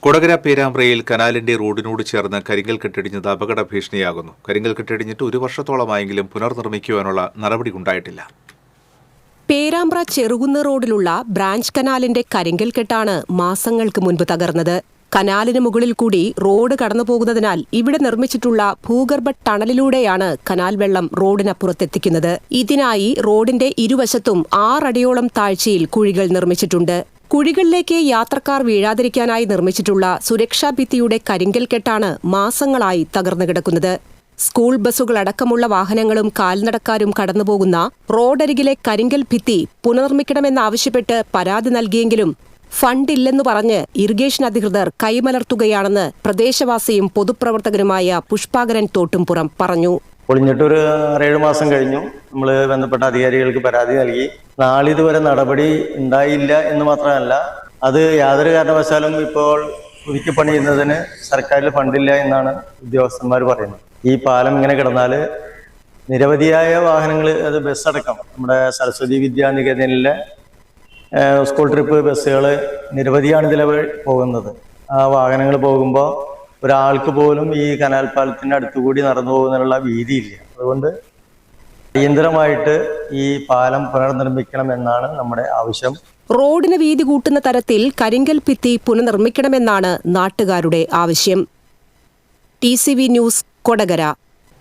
കൊടകര പേരാമ്പ്രയിൽ കനാലിന്റെ റോഡിനോട് ചേർന്ന് കരിങ്കൽ കെട്ടിടിഞ്ഞത് അപകട ഭീഷണിയാകുന്നു. കരിങ്കൽ കെട്ടിടിഞ്ഞിട്ട് 1 വർഷത്തോളമായെങ്കിലും പുനർനിർമ്മിക്കുവാനുള്ള നടപടി ഉണ്ടായിട്ടില്ല. പേരാമ്പ്ര ചെറുകുന്ന് റോഡിലുള്ള ബ്രാഞ്ച് കനാലിന്റെ കരിങ്കൽ കെട്ടാണ് മാസങ്ങൾക്ക് മുൻപ് തകർന്നത്. കനാലിന് മുകളിൽ കൂടി റോഡ് കടന്നുപോകുന്നതിനാൽ ഇവിടെ നിർമ്മിച്ചിട്ടുള്ള ഭൂഗർഭ ടണലിലൂടെയാണ് കനാൽ വെള്ളം റോഡിനപ്പുറത്തെത്തിക്കുന്നത്. ഇതിനായി റോഡിന്റെ ഇരുവശത്തും 6 അടിയോളം താഴ്ചയിൽ കുഴികൾ നിർമ്മിച്ചിട്ടുണ്ട്. കുഴികളിലേക്ക് യാത്രക്കാർ വീഴാതിരിക്കാനായി നിർമ്മിച്ചിട്ടുള്ള സുരക്ഷാ ഭിത്തിയുടെ കരിങ്കൽ കെട്ടാണ് മാസങ്ങളായി തകർന്നു കിടക്കുന്നത്. സ്കൂൾ ബസ്സുകളടക്കമുള്ള വാഹനങ്ങളും കാൽനടക്കാരും കടന്നുപോകുന്ന റോഡരികിലെ കരിങ്കൽ ഭിത്തി പുനർനിർമ്മിക്കണമെന്നാവശ്യപ്പെട്ട് പരാതി നൽകിയെങ്കിലും ഫണ്ടില്ലെന്നു പറഞ്ഞ് ഇറിഗേഷൻ അധികൃതർ കൈമലർത്തുകയാണെന്ന് പ്രദേശവാസിയും പൊതുപ്രവർത്തകനുമായ പുഷ്പാകരൻ തോട്ടുംപുറം പറഞ്ഞു. പൊളിഞ്ഞിട്ടൊരു 6-7 മാസം കഴിഞ്ഞു. നമ്മൾ ബന്ധപ്പെട്ട അധികാരികൾക്ക് പരാതി നൽകി. നാളിതുവരെ നടപടി ഉണ്ടായില്ല എന്ന് മാത്രമല്ല, അത് യാതൊരു കാരണവശാലും ഇപ്പോൾ പുതുക്കി പണിയുന്നതിന് സർക്കാരിൽ ഫണ്ടില്ല എന്നാണ് ഉദ്യോഗസ്ഥന്മാർ പറയുന്നത്. ഈ പാലം ഇങ്ങനെ കിടന്നാൽ നിരവധിയായ വാഹനങ്ങൾ, അത് ബസ്സടക്കം നമ്മുടെ സരസ്വതി വിദ്യാനികേതനിലെ സ്കൂൾ ട്രിപ്പ് ബസ്സുകൾ നിരവധിയാണ് ഇതിലെ പോകുന്നത്. ആ വാഹനങ്ങൾ പോകുമ്പോൾ ഒരാൾക്ക് പോലും ഈ കനാൽ പാലത്തിൻ്റെ അടുത്തുകൂടി നടന്നു പോകുന്നതിനുള്ള വീതിയില്ല. അതുകൊണ്ട് അടിയന്തരമായിട്ട് ഈ പാലം പുനർനിർമ്മിക്കണം എന്നാണ് നമ്മുടെ ആവശ്യം. റോഡിന് വീതി കൂട്ടുന്ന തരത്തിൽ കരിങ്കൽ ഭിത്തി പുനർനിർമ്മിക്കണമെന്നാണ് നാട്ടുകാരുടെ ആവശ്യം. TCV news, Kodakara.